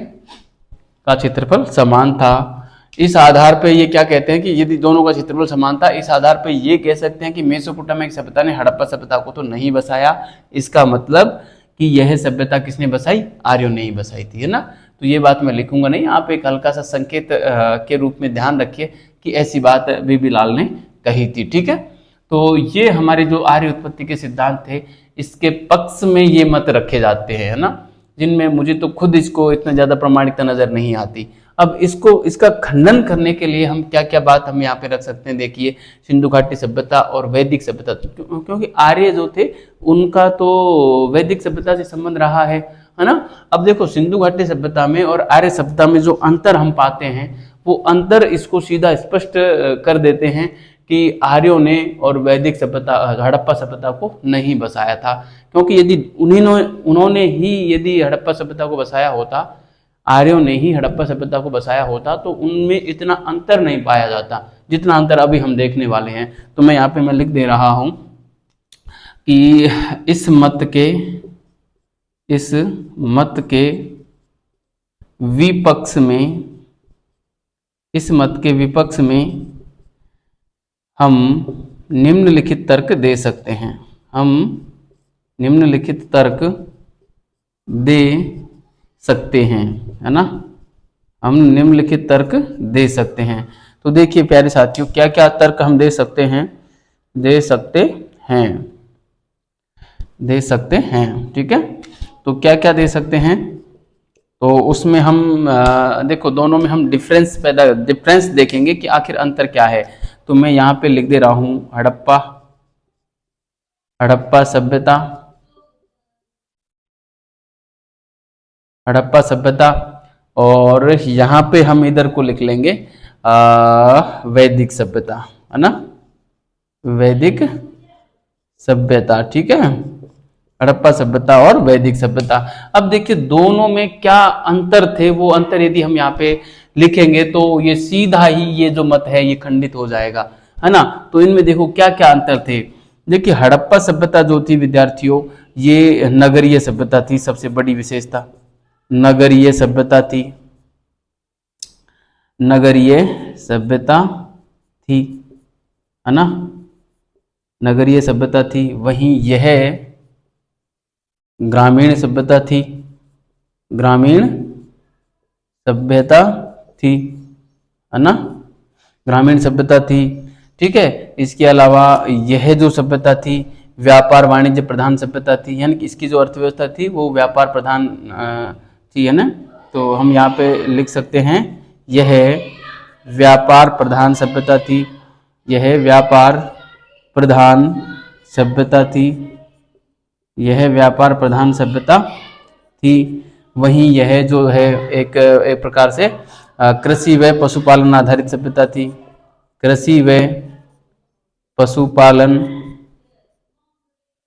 का क्षेत्रफल समान था। इस आधार पे ये क्या कहते हैं कि यदि दोनों का क्षेत्रफल समान था, इस आधार पे ये कह सकते हैं कि मेसोपोटामिया की सभ्यता ने हड़प्पा सभ्यता को तो नहीं बसाया, इसका मतलब कि यह सभ्यता किसने बसाई? आर्यों ने ही बसाई थी, है ना। तो ये बात मैं लिखूंगा नहीं, आप एक हल्का सा संकेत के रूप में ध्यान रखिए कि ऐसी बात बीबी लाल ने कही थी, ठीक है। तो ये हमारे जो आर्य उत्पत्ति के सिद्धांत थे इसके पक्ष में ये मत रखे जाते हैं, है ना, जिनमें मुझे तो खुद इसको इतना ज्यादा प्रामाणिकता नजर नहीं आती। अब इसका खंडन करने के लिए हम क्या क्या बात हम यहाँ पे रख सकते हैं, देखिए सिंधु घाटी सभ्यता और वैदिक सभ्यता, क्योंकि आर्य जो थे उनका तो वैदिक सभ्यता से संबंध रहा है ना। अब देखो सिंधु घाटी सभ्यता में और आर्य सभ्यता में जो अंतर हम पाते हैं वो अंतर इसको सीधा स्पष्ट कर देते हैं कि आर्यों ने और वैदिक सभ्यता, हड़प्पा सभ्यता को नहीं बसाया था, क्योंकि यदि उन्होंने ही यदि हड़प्पा सभ्यता को बसाया होता, आर्यों ने ही हड़प्पा सभ्यता को बसाया होता तो उनमें इतना अंतर नहीं पाया जाता जितना अंतर अभी हम देखने वाले हैं। तो मैं यहाँ पे मैं लिख दे रहा हूं कि इस मत के विपक्ष में हम निम्नलिखित तर्क दे सकते हैं, हम निम्नलिखित तर्क दे सकते हैं, है ना, हम निम्नलिखित तर्क दे सकते हैं। तो देखिए प्यारे साथियों, क्या क्या तर्क हम दे सकते हैं, ठीक है। तो क्या क्या दे सकते हैं, तो उसमें हम देखो दोनों में हम डिफरेंस देखेंगे कि आखिर अंतर क्या है। तो मैं यहाँ पे लिख दे रहा हूं हड़प्पा सभ्यता और यहाँ पे हम इधर को लिख लेंगे वैदिक सभ्यता, है ना, वैदिक सभ्यता, ठीक है, हड़प्पा सभ्यता और वैदिक सभ्यता। अब देखिए दोनों में क्या अंतर थे, वो अंतर यदि हम यहाँ पे लिखेंगे तो ये सीधा ही ये जो मत है ये खंडित हो जाएगा, है ना। तो इनमें देखो क्या क्या अंतर थे। देखिए हड़प्पा सभ्यता जो थी विद्यार्थियों, ये नगरीय सभ्यता थी, सबसे बड़ी विशेषता नगरीय सभ्यता थी, है ना, नगरीय सभ्यता थी। वहीं यह ग्रामीण सभ्यता थी, है ना, ग्रामीण सभ्यता थी, ठीक है। इसके अलावा यह जो सभ्यता थी व्यापार वाणिज्य प्रधान सभ्यता थी, यानी कि इसकी जो अर्थव्यवस्था थी वो व्यापार प्रधान थी, है ना। तो हम यहाँ पे लिख सकते हैं यह व्यापार प्रधान सभ्यता थी, यह व्यापार प्रधान सभ्यता थी, यह व्यापार प्रधान सभ्यता थी। वहीं यह जो है एक प्रकार से कृषि व पशुपालन आधारित सभ्यता थी, कृषि व पशुपालन,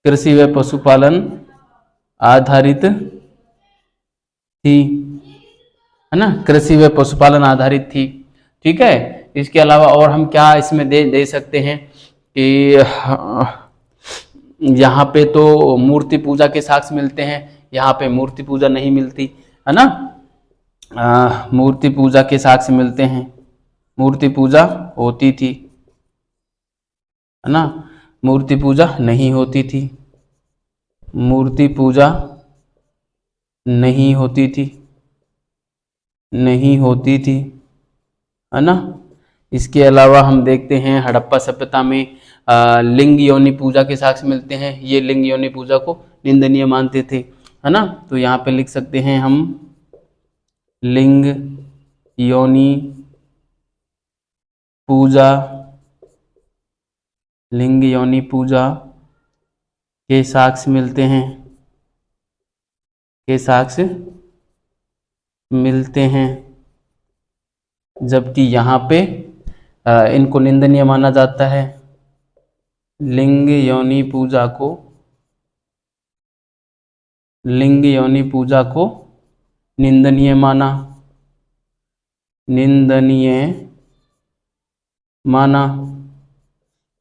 कृषि व पशुपालन आधारित थी, है ना, कृषि व पशुपालन आधारित थी। ठीक है, इसके अलावा और हम क्या इसमें दे सकते हैं कि यहाँ पे तो मूर्ति पूजा के साक्ष्य मिलते हैं, यहाँ पे मूर्ति पूजा नहीं मिलती, है ना। मूर्ति पूजा के साक्ष्य मिलते हैं, मूर्ति पूजा होती थी, है ना, मूर्ति पूजा नहीं होती थी, मूर्ति पूजा नहीं होती थी, नहीं होती थी, है ना। इसके अलावा हम देखते हैं हड़प्पा सभ्यता में लिंग योनि पूजा के साक्ष्य मिलते हैं, ये लिंग योनि पूजा को निंदनीय मानते थे, है ना। तो यहाँ पे लिख सकते हैं हम लिंग योनि पूजा, लिंग योनि पूजा के साक्ष्य मिलते हैं, के साक्ष्य मिलते हैं, जबकि यहाँ पे इनको निंदनीय माना जाता है। लिंग योनि पूजा को, लिंग योनि पूजा को निंदनीय माना, निंदनीय माना,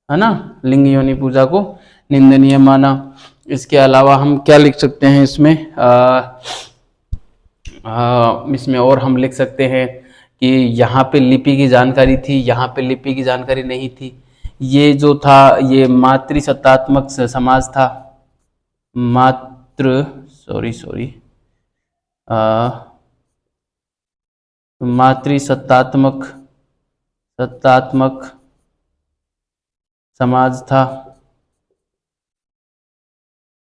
है ना, लिंग योनि पूजा को निंदनीय माना। इसके अलावा हम क्या लिख सकते हैं इसमें, इसमें और हम लिख सकते हैं कि यहाँ पे लिपि की जानकारी थी, यहाँ पे लिपि की जानकारी नहीं थी। ये जो था ये मातृसत्तात्मक समाज था, मातृसत्तात्मक समाज था,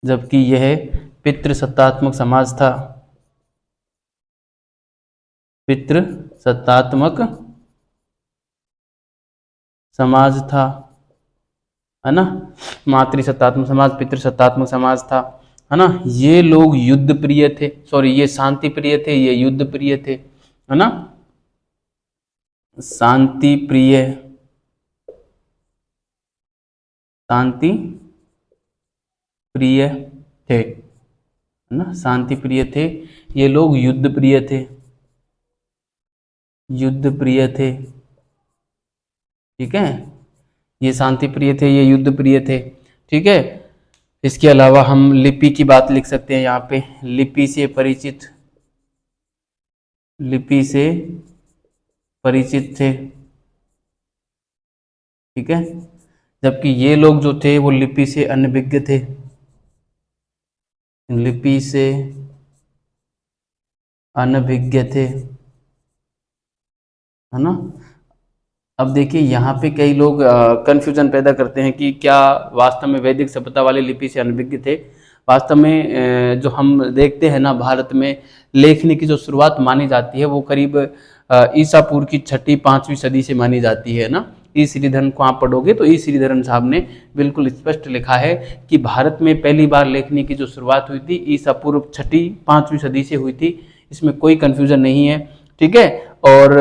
जबकि यह पितृसत्तात्मक समाज था, पितृसत्तात्मक समाज था, है ना। मातृसत्तात्मक समाज, पितृसत्तात्मक समाज था, है ना। ये लोग युद्ध प्रिय थे, सॉरी ये शांति प्रिय थे, ये युद्ध प्रिय थे, है ना, शांति प्रिय, शांति प्रिय थे, है ना, शांति प्रिय थे। ये लोग युद्ध प्रिय थे, युद्ध प्रिय थे, ठीक है, ये शांति प्रिय थे, ये युद्ध प्रिय थे, ठीक है। इसके अलावा हम लिपि की बात लिख सकते हैं यहाँ पे, लिपि से परिचित, लिपि से परिचित थे, ठीक है, जबकि ये लोग जो थे वो लिपि से अनभिज्ञ थे, लिपि से अनभिज्ञ थे, है ना। अब देखिए यहाँ पे कई लोग कंफ्यूजन पैदा करते हैं कि क्या वास्तव में वैदिक सभ्यता वाले लिपि से अनभिज्ञ थे। वास्तव में जो हम देखते हैं ना, भारत में लेखनी की जो शुरुआत मानी जाती है वो करीब ईसा पूर्व की 6वीं-5वीं सदी से मानी जाती है ना। ई श्रीधरन को आप पढ़ोगे तो ई श्रीधरन साहब ने बिल्कुल स्पष्ट लिखा है कि भारत में पहली बार लेखनी की जो शुरुआत हुई थी ईसा पूर्व 6वीं-5वीं सदी से हुई थी, इसमें कोई कन्फ्यूजन नहीं है, ठीक है। और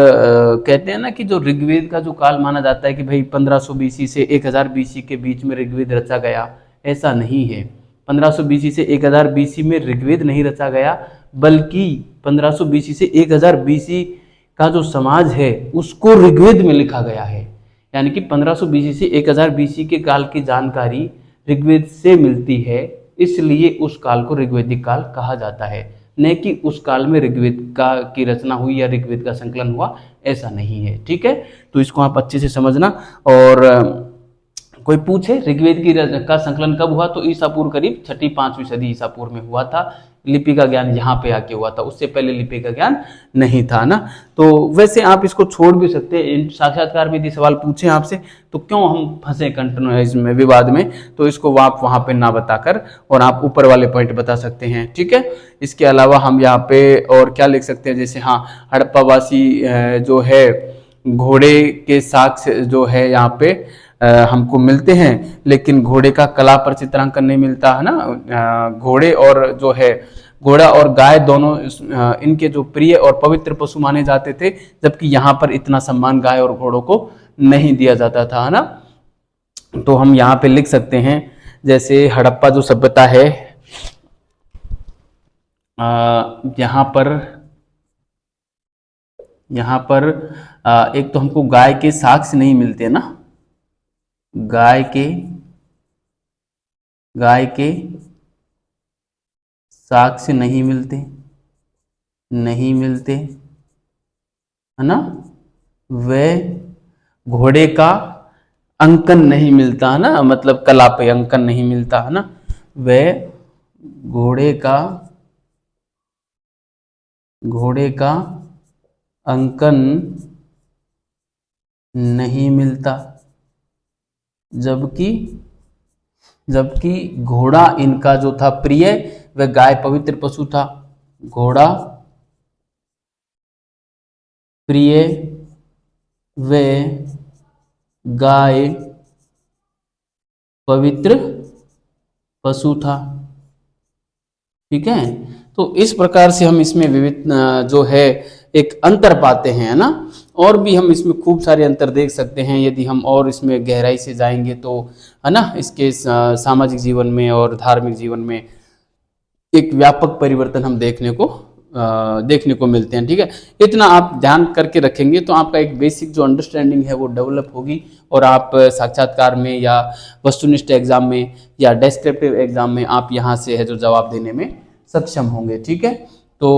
कहते हैं ना कि जो ऋग्वेद का जो काल माना जाता है कि भाई 1500 बीसी से 1000 बीसी के बीच में ऋग्वेद रचा गया, ऐसा नहीं है। 1500 बीसी से 1000 बीसी में ऋग्वेद नहीं रचा गया, बल्कि 1500 बीसी से 1000 बीसी का जो समाज है उसको ऋग्वेद में लिखा गया है। यानी कि 1500 बीसी से 1000 बीसी के काल की जानकारी ऋग्वेद से मिलती है, इसलिए उस काल को ऋग्वेदिक काल कहा जाता है, न कि उस काल में ऋग्वेद का की रचना हुई या ऋग्वेद का संकलन हुआ, ऐसा नहीं है, ठीक है। तो इसको आप अच्छे से समझना। और कोई पूछे ऋग्वेद की का संकलन कब हुआ, तो ईसा पूर्व करीब 6ठी-5वीं सदी ईसा पूर्व में हुआ था। लिपि का ज्ञान यहाँ पे आके हुआ था, उससे पहले लिपि का ज्ञान नहीं था ना। तो वैसे आप इसको छोड़ भी सकते हैं, साक्षात्कार में यदि सवाल पूछे आपसे तो क्यों हम फंसे कंटिन्यूस में विवाद में, तो इसको आप वहां पे ना बताकर और आप ऊपर वाले पॉइंट बता सकते हैं, ठीक है। इसके अलावा हम यहाँ पे और क्या लिख सकते हैं, जैसे हाँ हड़प्पावासी जो है घोड़े के साक्ष्य जो है यहाँ पे हमको मिलते हैं, लेकिन घोड़े का कला पर चित्रांकन नहीं मिलता है ना। घोड़े और जो है घोड़ा और गाय दोनों इनके जो प्रिय और पवित्र पशु माने जाते थे, जबकि यहाँ पर इतना सम्मान गाय और घोड़ों को नहीं दिया जाता था, है ना। तो हम यहाँ पे लिख सकते हैं, जैसे हड़प्पा जो सभ्यता है यहाँ पर एक तो हमको गाय के साक्ष्य नहीं मिलते ना, गाय के साक्ष्य नहीं मिलते है ना। वह घोड़े का अंकन नहीं मिलता है ना, मतलब कला पे अंकन नहीं मिलता है ना। वह घोड़े का अंकन नहीं मिलता, जबकि घोड़ा इनका जो था प्रिय, वह गाय पवित्र पशु था। घोड़ा प्रिय व गाय पवित्र पशु था, ठीक है। तो इस प्रकार से हम इसमें विविध जो है एक अंतर पाते हैं, है ना। और भी हम इसमें खूब सारे अंतर देख सकते हैं, यदि हम और इसमें गहराई से जाएंगे तो, है ना। इसके सामाजिक जीवन में और धार्मिक जीवन में एक व्यापक परिवर्तन हम देखने को मिलते हैं, ठीक है। इतना आप ध्यान करके रखेंगे तो आपका एक बेसिक जो अंडरस्टैंडिंग है वो डेवलप होगी, और आप साक्षात्कार में या वस्तुनिष्ठ एग्जाम में या डेस्क्रिप्टिव एग्जाम में आप यहाँ से है जो जवाब देने में सक्षम होंगे, ठीक है। तो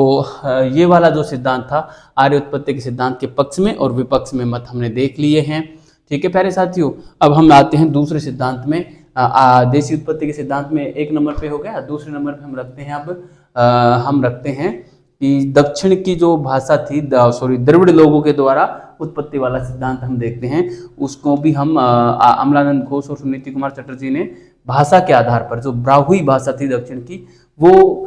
ये वाला जो सिद्धांत था आर्य उत्पत्ति के सिद्धांत के पक्ष में और विपक्ष में मत हमने देख लिए हैं, ठीक है प्यारे साथियों। अब हम आते हैं दूसरे सिद्धांत में, देशी उत्पत्ति के सिद्धांत में 1 नंबर पे हो गया। दूसरे नंबर पे हम रखते हैं हम रखते हैं कि दक्षिण की जो भाषा थी, द्रविड़ लोगों के द्वारा उत्पत्ति वाला सिद्धांत हम देखते हैं। उसको भी हम अमलानंद घोष और सुनीति कुमार चटर्जी ने भाषा के आधार पर, जो ब्राहुई भाषा थी दक्षिण की, वो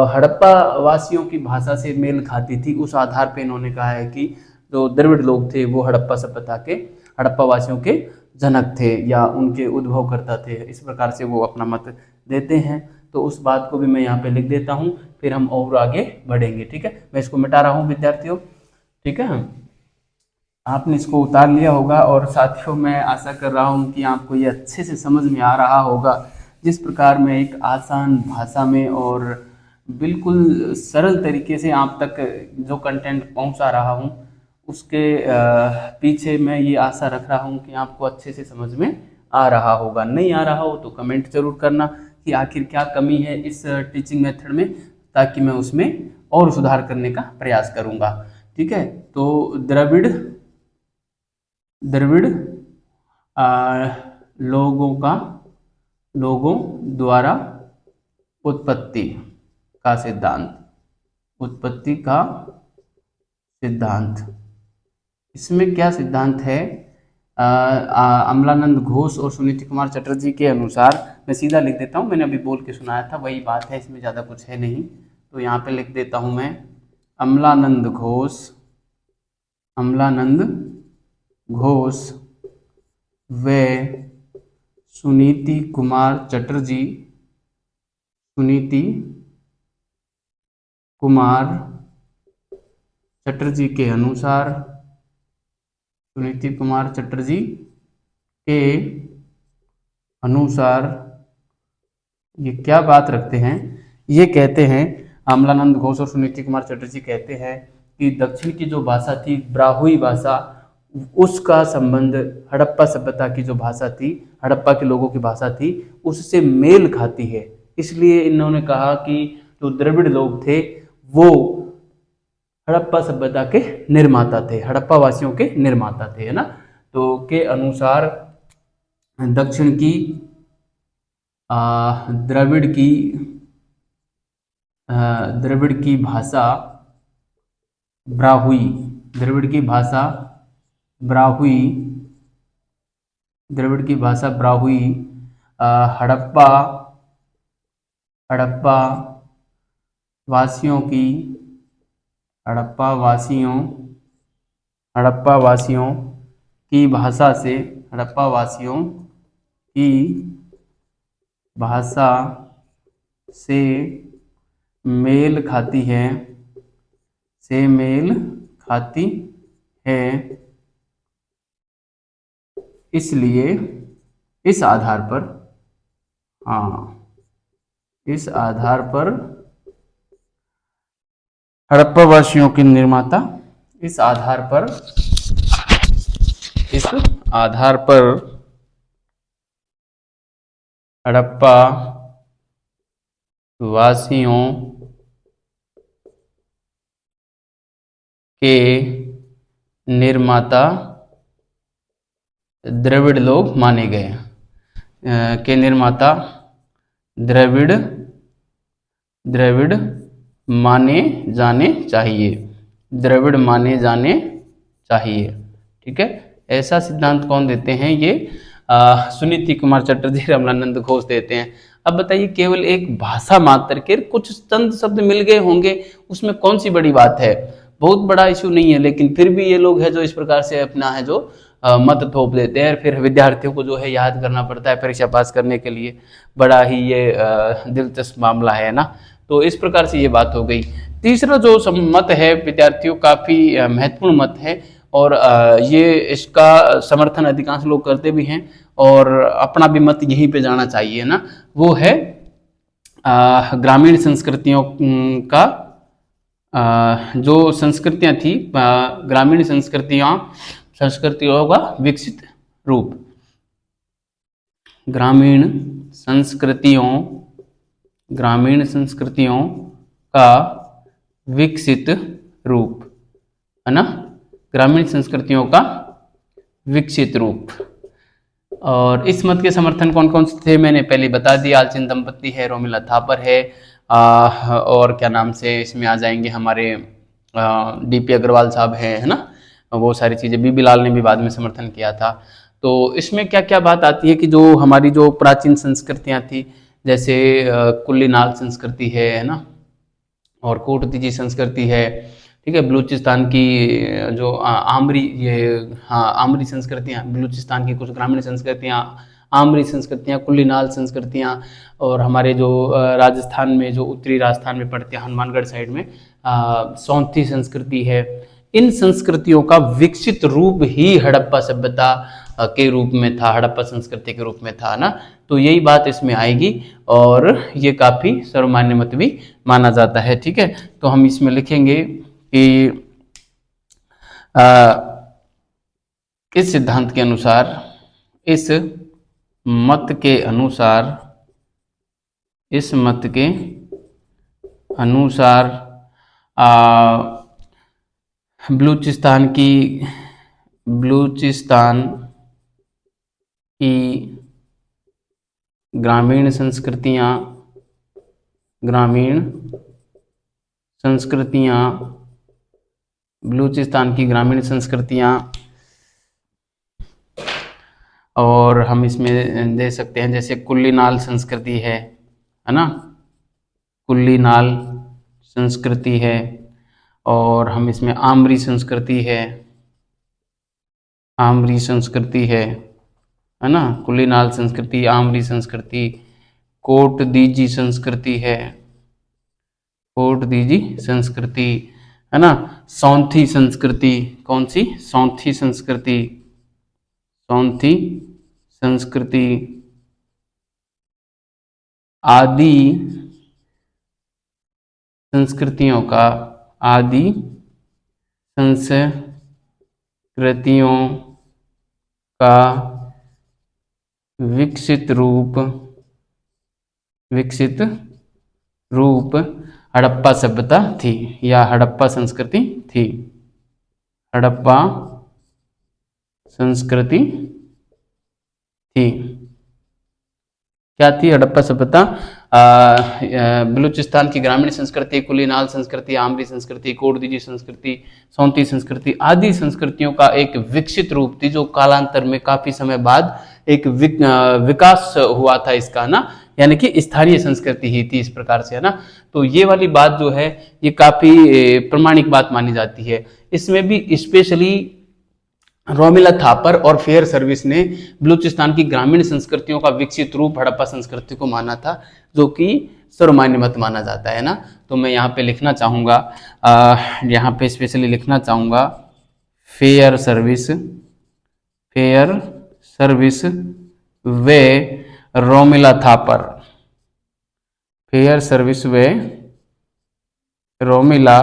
हड़प्पा वासियों की भाषा से मेल खाती थी। उस आधार पे इन्होंने कहा है कि जो द्रविड़ लोग थे वो हड़प्पा सभ्यता के, हड़प्पा वासियों के जनक थे या उनके उद्भव करता थे, इस प्रकार से वो अपना मत देते हैं। तो उस बात को भी मैं यहाँ पे लिख देता हूँ, फिर हम और आगे बढ़ेंगे, ठीक है। मैं इसको मिटा रहा हूँ विद्यार्थियों, ठीक है। आपने इसको उतार लिया होगा, और साथियों मैं आशा कर रहा हूँ कि आपको ये अच्छे से समझ में आ रहा होगा, जिस प्रकार मैं एक आसान भाषा में और बिल्कुल सरल तरीके से आप तक जो कंटेंट पहुँचा रहा हूँ, उसके पीछे मैं ये आशा रख रहा हूँ कि आपको अच्छे से समझ में आ रहा होगा। नहीं आ रहा हो तो कमेंट जरूर करना कि आखिर क्या कमी है इस टीचिंग मेथड में, ताकि मैं उसमें और सुधार करने का प्रयास करूँगा, ठीक है। तो द्रविड़ लोगों द्वारा उत्पत्ति का सिद्धांत, इसमें क्या सिद्धांत है, अमलानंद घोष और सुनीति कुमार चटर्जी के अनुसार, मैं सीधा लिख देता हूँ, मैंने अभी बोल के सुनाया था वही बात है, इसमें ज़्यादा कुछ है नहीं, तो यहाँ पे लिख देता हूँ मैं, अमलानंद घोष व सुनीति कुमार चटर्जी के अनुसार, ये क्या बात रखते हैं, ये कहते हैं, अमलानंद घोष और सुनीति कुमार चटर्जी कहते हैं कि दक्षिण की जो भाषा थी ब्राहुई भाषा, उसका संबंध हड़प्पा सभ्यता की जो भाषा थी, हड़प्पा के लोगों की भाषा थी, उससे मेल खाती है। इसलिए इन्होंने कहा कि जो द्रविड़ लोग थे वो हड़प्पा सभ्यता के निर्माता थे, हड़प्पा वासियों के निर्माता थे, है ना। तो के अनुसार दक्षिण की द्रविड़ की द्रविड़ की भाषा ब्राहुई, द्रविड़ की भाषा ब्राहुई, द्रविड़ की भाषा ब्राहुई, हड़प्पा हड़प्पा वासियों की हड़प्पा वासियों हड़प्पा वासियों की भाषा से हड़प्पा वासियों की भाषा से मेल खाती है, से मेल खाती है, इसलिए इस आधार पर, हाँ, इस आधार पर हड़प्पा वासियों के निर्माता, इस आधार पर, इस आधार पर हड़प्पा वासियों के निर्माता द्रविड़ लोग माने गए, के निर्माता द्रविड़ द्रविड़ माने जाने चाहिए, द्रविड़ माने जाने चाहिए। ठीक है, ऐसा सिद्धांत कौन देते हैं? ये सुनीति कुमार चटर्जी, रमलानंद घोष देते हैं। अब बताइए, केवल एक भाषा मात्र के कुछ चंद शब्द मिल गए होंगे, उसमें कौन सी बड़ी बात है? बहुत बड़ा इशू नहीं है, लेकिन फिर भी ये लोग है जो इस प्रकार से अपना है जो मत थोप देते हैं, फिर विद्यार्थियों को जो है याद करना पड़ता है परीक्षा पास करने के लिए। बड़ा ही ये दिलचस्प मामला है ना। तो इस प्रकार से ये बात हो गई। तीसरा जो मत है विद्यार्थियों, काफी महत्वपूर्ण मत है, और ये इसका समर्थन अधिकांश लोग करते भी हैं, और अपना भी मत यहीं पे जाना चाहिए ना। वो है ग्रामीण संस्कृतियों का, जो संस्कृतियां थी, ग्रामीण संस्कृतियों का विकसित रूप, ग्रामीण संस्कृतियों का विकसित रूप, है ना, ग्रामीण संस्कृतियों का विकसित रूप। और इस मत के समर्थन कौन कौन से थे मैंने पहले बता दिया। आलचिन दंपति है, रोमिला थापर है, और क्या नाम से इसमें आ जाएंगे हमारे डीपी अग्रवाल साहब है ना। वो सारी चीज़ें बीबी लाल ने भी बाद में समर्थन किया था। तो इसमें क्या क्या बात आती है कि जो हमारी जो प्राचीन संस्कृतियाँ थी, जैसे कुल्लीनाल संस्कृति है ना, और कोटदीजी संस्कृति है, ठीक है, बलूचिस्तान की जो आमरी, ये हाँ आमरी संस्कृतियाँ, बलूचिस्तान की कुछ ग्रामीण संस्कृतियाँ, आमरी संस्कृतियाँ, कुल्लीनाल संस्कृतियाँ, और हमारे जो राजस्थान में, जो उत्तरी राजस्थान में पड़ते हैं हनुमानगढ़ साइड में, सौंथी संस्कृति है। इन संस्कृतियों का विकसित रूप ही हड़प्पा सभ्यता के रूप में था, हड़प्पा संस्कृति के रूप में था ना। तो यही बात इसमें आएगी, और ये काफी सर्वमान्य मत भी माना जाता है। ठीक है, तो हम इसमें लिखेंगे कि इस सिद्धांत के अनुसार, इस मत के अनुसार, इस मत के अनुसार बलूचिस्तान की ग्रामीण संस्कृतियाँ, बलूचिस्तान की ग्रामीण संस्कृतियाँ, और हम इसमें दे सकते हैं जैसे कुल्लीनाल संस्कृति है ना, कुल्लीनाल संस्कृति है, और हम इसमें आमरी संस्कृति है, आमरी संस्कृति है ना, कुल्लीनाल संस्कृति, आमरी संस्कृति, कोटदीजी संस्कृति है, कोटदीजी संस्कृति है ना, सौंथी संस्कृति, कौन सी? सौंथी संस्कृति, सौंथी संस्कृति आदि संस्कृतियों का, आदि संस्कृतियों का विकसित रूप हड़प्पा सभ्यता थी, या हड़प्पा संस्कृति थी, हड़प्पा संस्कृति थी। क्या थी हड़प्पा सभ्यता? बलूचिस्तान की ग्रामीण संस्कृति, कुलीनाल संस्कृति, आमरी संस्कृति, कोटदीजी संस्कृति, सौंती संस्कृति आदि संस्कृतियों का एक विकसित रूप थी, जो कालांतर में काफी समय बाद एक विकास हुआ था इसका ना, यानी कि स्थानीय संस्कृति ही थी इस प्रकार से, है ना। तो ये वाली बात जो है ये काफी प्रमाणिक बात मानी जाती है। इसमें भी स्पेशली रोमिला थापर और फेयर सर्विस ने बलूचिस्तान की ग्रामीण संस्कृतियों का विकसित रूप हड़प्पा संस्कृति को माना था, जो कि सर्वमान्य मत माना जाता है ना। तो मैं यहाँ पे लिखना चाहूँगा, यहाँ पे स्पेशली लिखना चाहूँगा फेयर सर्विस वे रोमिला थापर, फेयर सर्विस वे रोमिला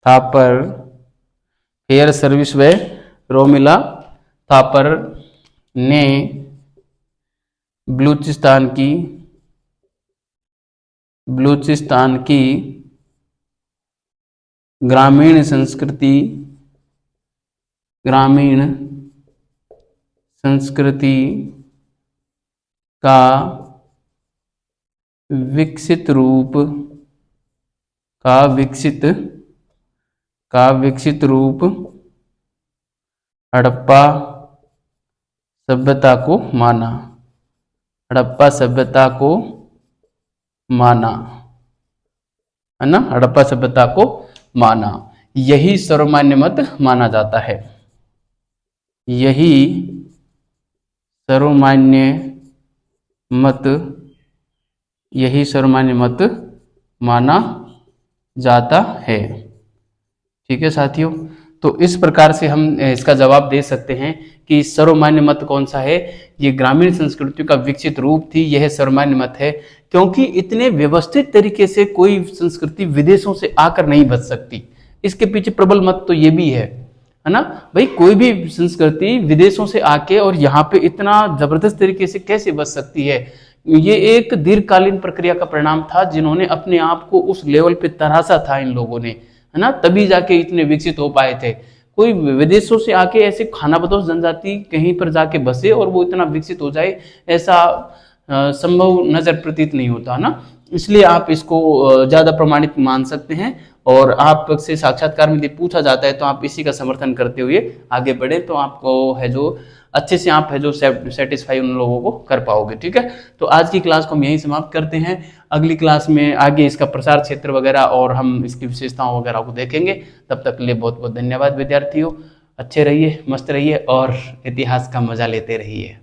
थापर, फेयर सर्विस वे रोमिला थापर ने बलूचिस्तान की ग्रामीण संस्कृति का विकसित रूप हड़प्पा सभ्यता को माना, हड़प्पा सभ्यता को माना, है ना, हड़प्पा सभ्यता को माना। यही सर्वमान्य मत माना जाता है, यही सर्वमान्य मत माना जाता है। ठीक है साथियों, तो इस प्रकार से हम इसका जवाब दे सकते हैं कि सर्वमान्य मत कौन सा है। ये ग्रामीण संस्कृति का विकसित रूप थी, यह सर्वमान्य मत है, क्योंकि इतने व्यवस्थित तरीके से कोई संस्कृति विदेशों से आकर नहीं बच सकती। इसके पीछे प्रबल मत तो ये भी है ना भाई, कोई भी संस्कृति विदेशों से आके और यहाँ पे इतना जबरदस्त तरीके से कैसे बच सकती है। ये एक दीर्घकालीन प्रक्रिया का परिणाम था, जिन्होंने अपने आप को उस लेवल पे तराशा था इन लोगों ने, है ना, तभी जाके इतने विकसित हो पाए थे। कोई विदेशों से आके ऐसे खानाबदोश जनजाति कहीं पर जाके बसे और वो इतना विकसित हो जाए, ऐसा संभव नजर प्रतीत नहीं होता ना। इसलिए आप इसको ज्यादा प्रमाणित मान सकते हैं, और आपसे साक्षात्कार में यदि पूछा जाता है तो आप इसी का समर्थन करते हुए आगे बढ़े, तो आपको है जो अच्छे से आप है जो सेटिस्फाई उन लोगों को कर पाओगे। ठीक है, तो आज की क्लास को हम यहीं समाप्त करते हैं। अगली क्लास में आगे इसका प्रसार क्षेत्र वगैरह और हम इसकी विशेषताओं वगैरह को देखेंगे। तब तक के लिए बहुत बहुत धन्यवाद विद्यार्थियों। अच्छे रहिए, मस्त रहिए और इतिहास का मजा लेते रहिए।